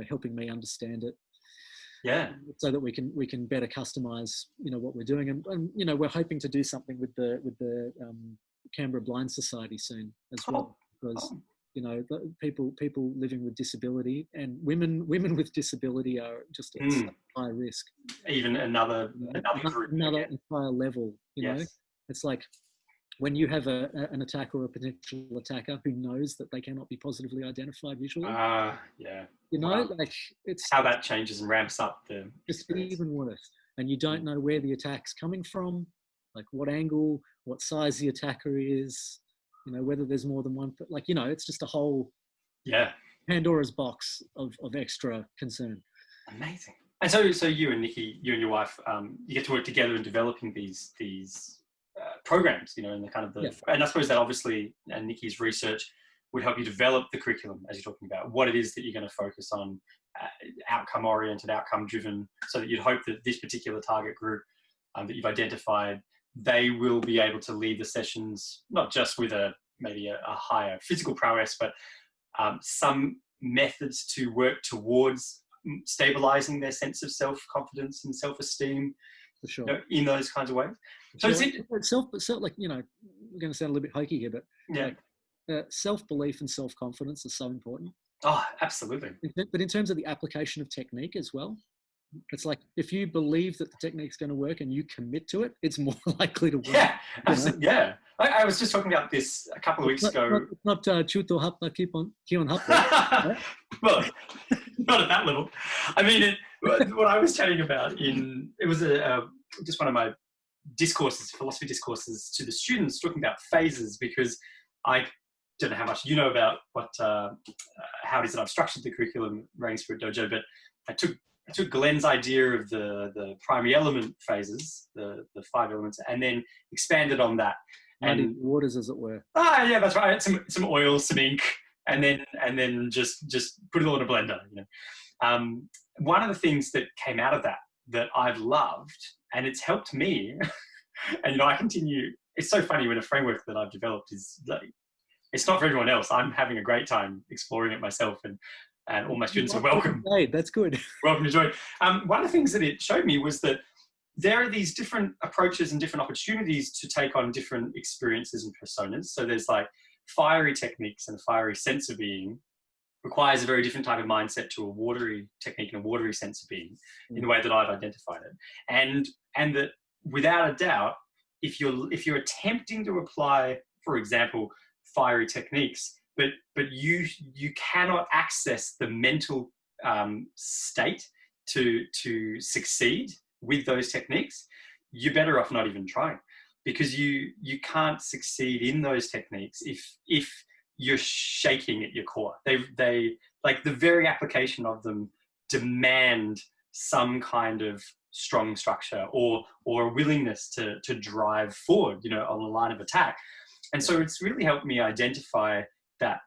helping me understand it. Yeah. So that we can better customize, what we're doing, and we're hoping to do something with the Canberra Blind Society soon as well, because people living with disability and women with disability are just at high risk. Even another entire level. Yes. It's like when you have an attacker or a potential attacker who knows that they cannot be positively identified visually. It's how that changes and ramps up the experience. Even worse. And you don't know where the attack's coming from, like what angle, what size the attacker is, whether there's more than one, it's just a whole Pandora's box of extra concern. Amazing. And so you and Nikki, you and your wife, you get to work together in developing these programs, you know, and the kind of the, and I suppose that obviously, and Nikki's research would help you develop the curriculum as you're talking about what it is that you're going to focus on, outcome oriented, outcome driven, so that you'd hope that this particular target group that you've identified, they will be able to lead the sessions, not just with maybe a higher physical prowess, but some methods to work towards stabilizing their sense of self-confidence and self-esteem, for sure, you know, in those kinds of ways. So it's like, you know, we're going to sound a little bit hokey here, but yeah, like, self-belief and self-confidence are so important. Oh, absolutely. But in terms of the application of technique as well, it's like if you believe that the technique's going to work and you commit to it, it's more likely to work. Yeah, absolutely. Yeah. I was just talking about this a couple of weeks ago. Not chuto hapna keep on hapna. Well, not at that level. I mean, what I was chatting about it was just one of my discourses, philosophy discourses to the students, talking about phases, because I don't know how much you know about how it is that I've structured the curriculum, Rain Spirit Dojo, but I took Glenn's idea of the primary element phases, the 5 elements, and then expanded on that. And waters, as it were. Yeah, that's right. Some oil, some ink, and then just put it all in a blender. You know, one of the things that came out of that I've loved, and it's helped me, and you know, I continue. It's so funny when a framework that I've developed is like, it's not for everyone else. I'm having a great time exploring it myself, and all my students are welcome. Hey, that's good. Welcome to join. One of the things that it showed me was that there are these different approaches and different opportunities to take on different experiences and personas. So there's like fiery techniques, and a fiery sense of being requires a very different type of mindset to a watery technique and a watery sense of being, in the way that I've identified it. And that without a doubt, if you're attempting to apply, for example, fiery techniques, but you cannot access the mental state to succeed with those techniques, you're better off not even trying, because you can't succeed in those techniques if you're shaking at your core. They like, the very application of them demand some kind of strong structure or a willingness to drive forward, you know, on a line of attack. And so it's really helped me identify that,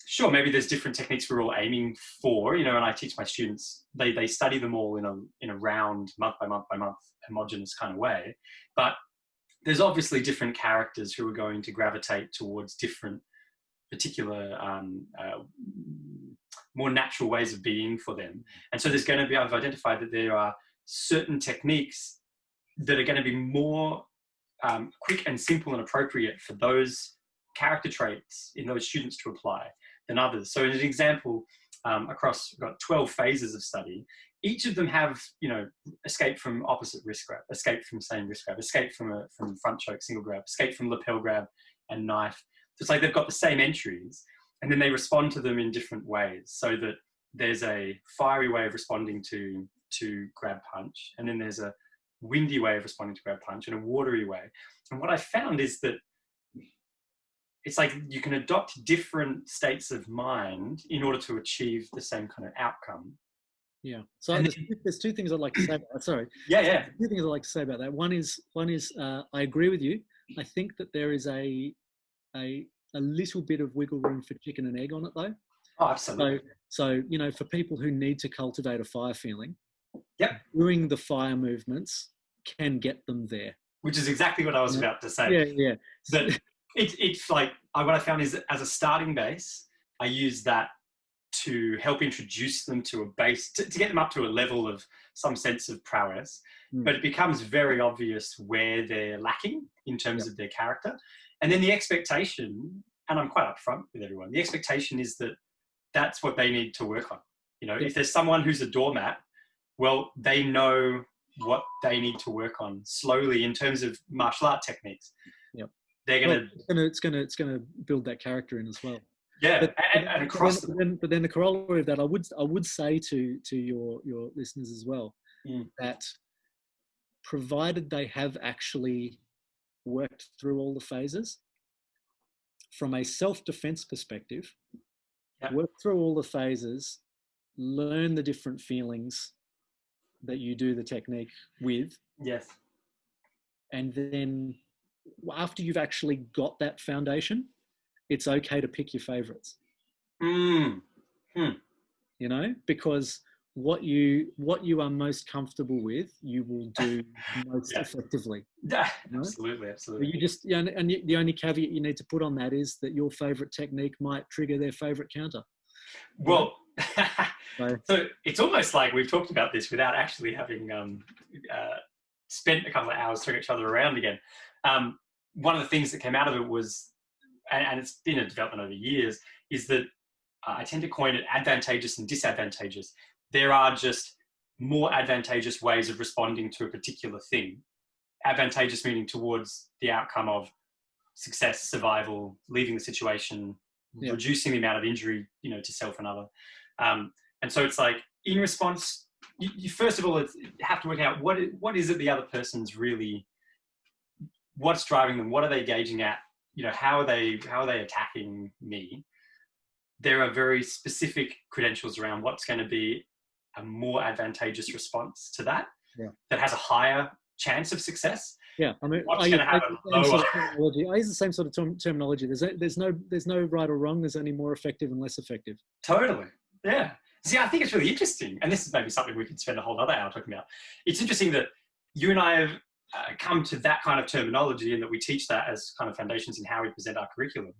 sure, maybe there's different techniques we're all aiming for, you know, and I teach my students, they study them all in a round, month by month by month, homogenous kind of way. But there's obviously different characters who are going to gravitate towards different particular, more natural ways of being for them. And so there's going to be, I've identified that there are certain techniques that are going to be more quick and simple and appropriate for those character traits in those students to apply than others. So as an example, across, we've got 12 phases of study. Each of them have, you know, escape from opposite wrist grab, escape from same wrist grab, escape from front choke, single grab, escape from lapel grab and knife. So it's like they've got the same entries, and then they respond to them in different ways, so that there's a fiery way of responding to grab punch, and then there's a windy way of responding to grab punch, and a watery way. And what I found is that it's like you can adopt different states of mind in order to achieve the same kind of outcome. Yeah. So there's 2 things I'd like to say about that. Sorry. Yeah. 2 things I'd like to say about that. One is I agree with you. I think that there is a little bit of wiggle room for chicken and egg on it, though. Oh, absolutely. So you know, for people who need to cultivate a fire feeling, yep, doing the fire movements can get them there. Which is exactly what I was about to say. Yeah. That it's like, what I found is that as a starting base, I use that to help introduce them to a base, to get them up to a level of some sense of prowess. But it becomes very obvious where they're lacking in terms of their character. And then the expectation, and I'm quite upfront with everyone, the expectation is that that's what they need to work on. You know, if there's someone who's a doormat, well, they know what they need to work on slowly in terms of martial art techniques. Yep. They're going to... It's going to build that character in as well. Yeah, and across but then the corollary of that, I would say to your listeners as well, that provided they have actually worked through all the phases, from a self-defense perspective, work through all the phases, learn the different feelings, that you do the technique with. Yes. And then after you've actually got that foundation, it's okay to pick your favorites. Mm. You know, because what you are most comfortable with, you will do most effectively. Yeah, You know? absolutely. You just, and the only caveat you need to put on that is that your favorite technique might trigger their favorite counter. Well, so it's almost like we've talked about this without actually having spent a couple of hours throwing each other around again. One of the things that came out of it was, and it's been a development over years, is that I tend to coin it advantageous and disadvantageous. There are just more advantageous ways of responding to a particular thing. Advantageous meaning towards the outcome of success, survival, leaving the situation, reducing the amount of injury, to self and other. And so it's like, in response, you first of all have to work out what is it the other person's really, what's driving them, what are they gauging at, how are they attacking me. There are very specific credentials around what's going to be a more advantageous response to that, that has a higher chance of success. Yeah, I mean, what's going to have a lower. I use the same sort of terminology. There's no right or wrong. There's only more effective and less effective. Totally. Yeah. See, I think it's really interesting, and this is maybe something we could spend a whole other hour talking about. It's interesting that you and I have come to that kind of terminology, and that we teach that as kind of foundations in how we present our curriculum.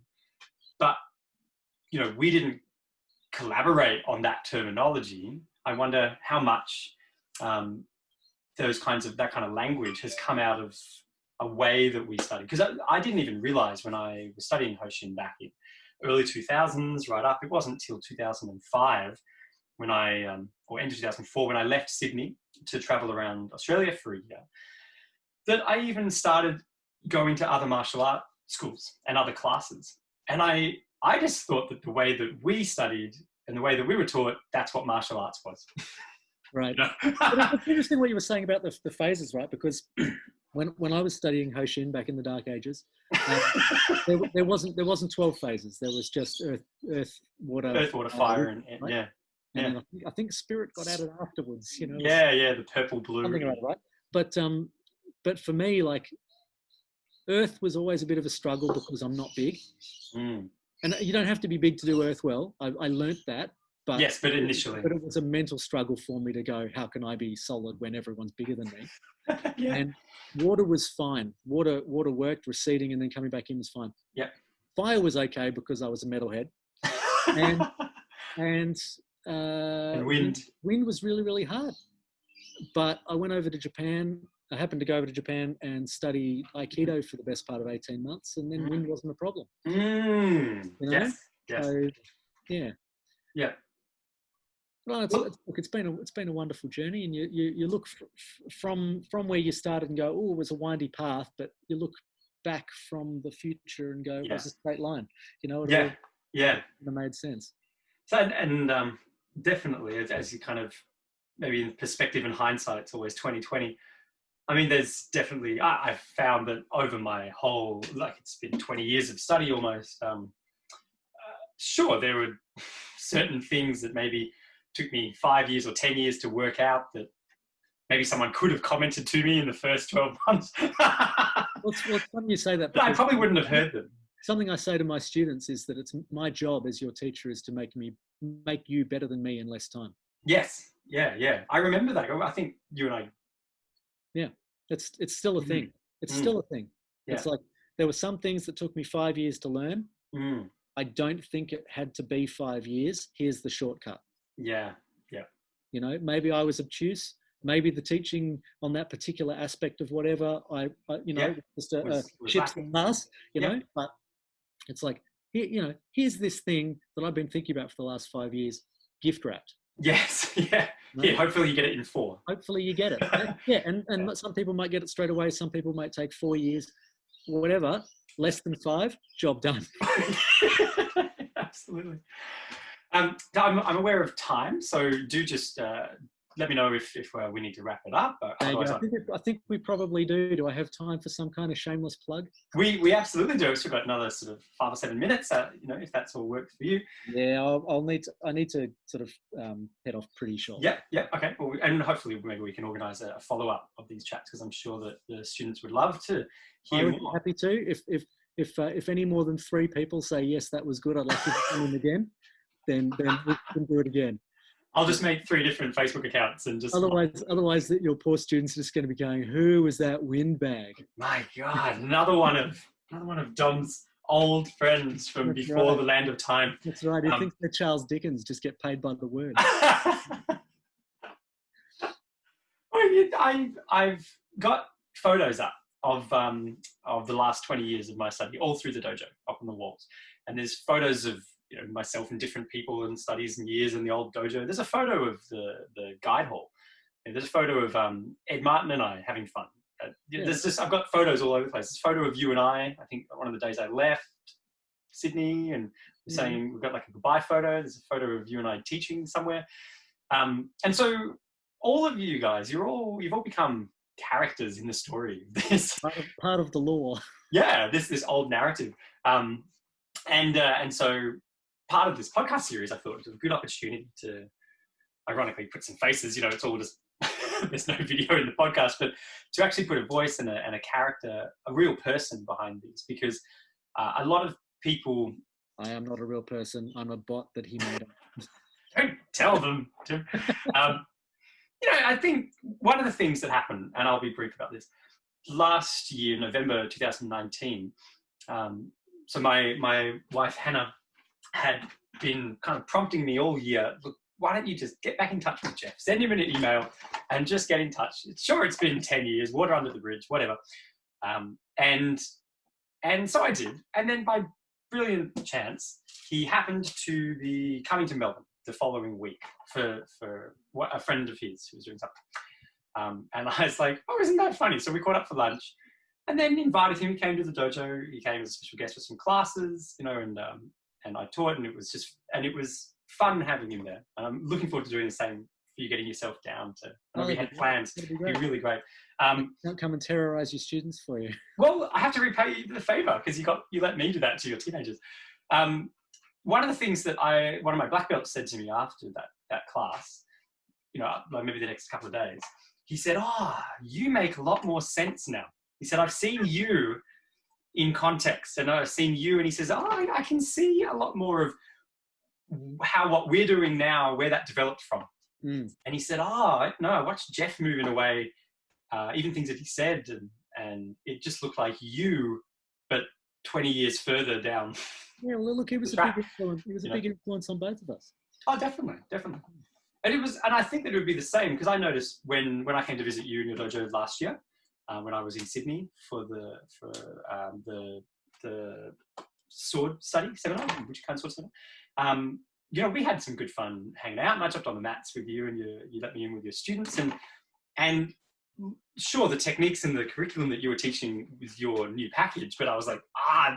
But we didn't collaborate on that terminology. I wonder how much that kind of language has come out of a way that we study. Because I didn't even realize when I was studying Hoshin back in early 2000s, right up, it wasn't until 2005 when or end of 2004, when I left Sydney to travel around Australia for a year, that I even started going to other martial art schools and other classes. And I just thought that the way that we studied and the way that we were taught, that's what martial arts was. Right. It's interesting what you were saying about the phases, right? Because when I was studying Hoshin back in the Dark Ages, there wasn't 12 phases. There was just earth, water, fire, and right? yeah. And then I think spirit got added afterwards. The purple, blue, something like that, right? But for me, like, earth was always a bit of a struggle because I'm not big. And you don't have to be big to do earth well. I learnt that. But yes, but initially. But it was a mental struggle for me to go, how can I be solid when everyone's bigger than me? And water was fine. Water worked, receding and then coming back in was fine. Yeah. Fire was okay because I was a metalhead. and wind. Wind was really, really hard. But I went over to Japan. I happened to go over to Japan and study Aikido for the best part of 18 months, and then wind wasn't a problem. Yes. So, yeah. Yeah. Well, it's been a wonderful journey, and you look from where you started and go, oh, it was a windy path, but you look back from the future and go, it was a straight line. It all made sense. So and definitely, as you kind of maybe in perspective and hindsight, it's always 2020. I mean, there's definitely I've found that over my whole, it's been 20 years of study almost. Sure, there were certain things that maybe took me 5 years or 10 years to work out that maybe someone could have commented to me in the first 12 months. Well, it's funny you say that. But I probably wouldn't have heard them. Something I say to my students is that it's my job as your teacher is to make you better than me in less time. Yes. Yeah. I remember that. I think you and I. Yeah. It's still a thing. It's still a thing. Yeah. It's like there were some things that took me 5 years to learn. I don't think it had to be 5 years. Here's the shortcut. Yeah. Maybe I was obtuse. Maybe the teaching on that particular aspect of whatever just a chips and mass, but it's like, here's this thing that I've been thinking about for the last 5 years, gift wrapped. Yes. Yeah. Right? Yeah. Hopefully you get it in 4. Hopefully you get it. And some people might get it straight away. Some people might take 4 years, whatever. Less than 5, job done. Absolutely. I'm aware of time, so do just let me know if we need to wrap it up. Otherwise, I think we probably do. Do I have time for some kind of shameless plug? We absolutely do. So we've got another sort of 5 or 7 minutes. If that's all works for you. Yeah, I need to sort of head off pretty short. Yeah. Okay. Well, and hopefully maybe we can organise a follow-up of these chats, because I'm sure that the students would love to hear I would more. be happy to. If any more than 3 people say yes, that was good, I'd like to come in again. Then we can do it again. I'll just make 3 different Facebook accounts and just. Otherwise, that your poor students are just going to be going, "Who was that windbag?" My God, another one of Dom's old friends from before the land of time. That's right. He thinks they're Charles Dickens, just get paid by the word. I've got photos up of the last 20 years of my study, all through the dojo, up on the walls. And there's photos of myself and different people and studies and years in the old dojo. There's a photo of the guide hall. And there's a photo of Ed Martin and I having fun. I've got photos all over the place. There's a photo of you and I think one of the days I left Sydney, and saying we've got like a goodbye photo. There's a photo of you and I teaching somewhere. And so all of you guys, you've all become characters in the story. This part of the lore. Yeah, this old narrative. And so part of this podcast series, I thought it was a good opportunity to ironically put some faces. It's all just there's no video in the podcast, but to actually put a voice and a character, a real person behind these, because a lot of people. I am not a real person. I'm a bot that he made up. Don't tell them, Tim. I think one of the things that happened, and I'll be brief about this, last year, November 2019, so my wife, Hannah, had been kind of prompting me all year, look, why don't you just get back in touch with Jeff? Send him an email and just get in touch. Sure, it's been 10 years, water under the bridge, whatever. And so I did. And then by brilliant chance, he happened to be coming to Melbourne the following week for a friend of his who was doing something. And I was like, oh, isn't that funny? So we caught up for lunch and then invited him. He came to the dojo. He came as a special guest for some classes, and I taught, and it was fun having him there. And I'm looking forward to doing the same for you, getting yourself down to. We had plans. It'd be really great. Don't come and terrorize your students for you. Well, I have to repay you the favor because you let me do that to your teenagers. One of the things that one of my black belts said to me after that class, like maybe the next couple of days, he said, "Oh, you make a lot more sense now." He said, "I've seen you in context, and I've seen you," and he says, "Oh, I can see a lot more of how what we're doing now, where that developed from." And he said, "Oh, no, I watched Jeff moving away, even things that he said, and it just looked like you, but 20 years further down." Yeah, well, look, he was a big influence. He was a big influence on both of us. Oh, definitely. And I think that it would be the same, because I noticed when I came to visit you in your dojo last year, when I was in Sydney for the sword study seminar, which kind of sword seminar. We had some good fun hanging out, and I jumped on the mats with you, and you let me in with your students, and sure, the techniques and the curriculum that you were teaching was your new package, but I was like,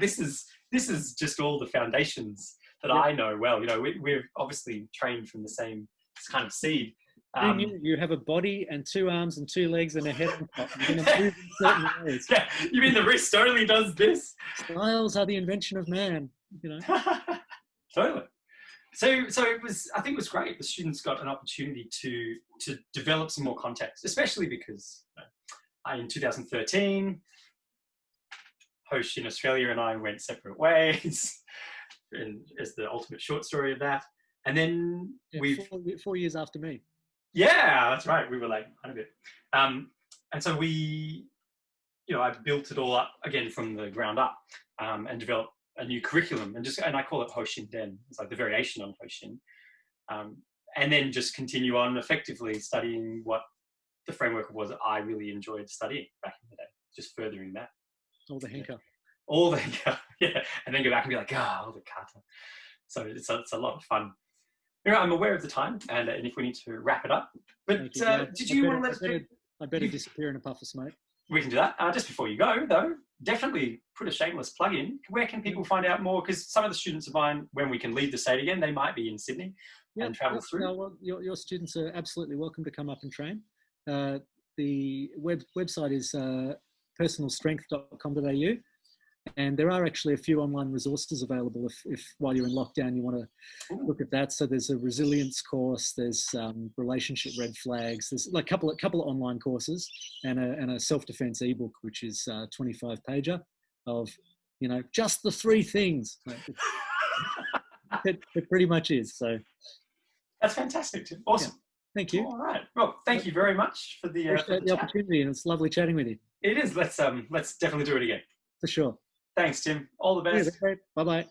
this is just all the foundations that I know well. We're obviously trained from the same kind of seed. You have a body and 2 arms and 2 legs and a head on top. You're going to move in certain ways. Yeah, you mean the wrist only does this? Styles are the invention of man. Totally. So I think it was great. The students got an opportunity to develop some more context, especially because in 2013, Hoshin Australia and I went separate ways, and as the ultimate short story of that. And then 4 years after me. Yeah, that's right. We were like a bit. And so I built it all up again from the ground up, and developed a new curriculum, and I call it Hoshinden. It's like the variation on Hoshin. And then just continue on effectively studying what the framework was that I really enjoyed studying back in the day, just furthering that. All the henka. All the henka, yeah. And then go back and be like, all the kata. So it's a lot of fun. I'm aware of the time, and if we need to wrap it up. But did you want to let us... I better disappear in a puff of smoke. We can do that. Just before you go, though, definitely put a shameless plug in. Where can people find out more? Because some of the students of mine, when we can leave the state again, they might be in Sydney. and travel through. No, well, your students are absolutely welcome to come up and train. The website is personalstrength.com.au. And there are actually a few online resources available if while you're in lockdown you want to look at that. So there's a resilience course, there's relationship red flags, there's like a couple of online courses and a self-defense ebook, which is 25-pager of, just the 3 things. It pretty much is. So that's fantastic, Tim. Awesome. Yeah. Thank you. All right. Well, thank you very much for the opportunity, and it's lovely chatting with you. It is. Let's definitely do it again. For sure. Thanks, Tim. All the best. Bye-bye.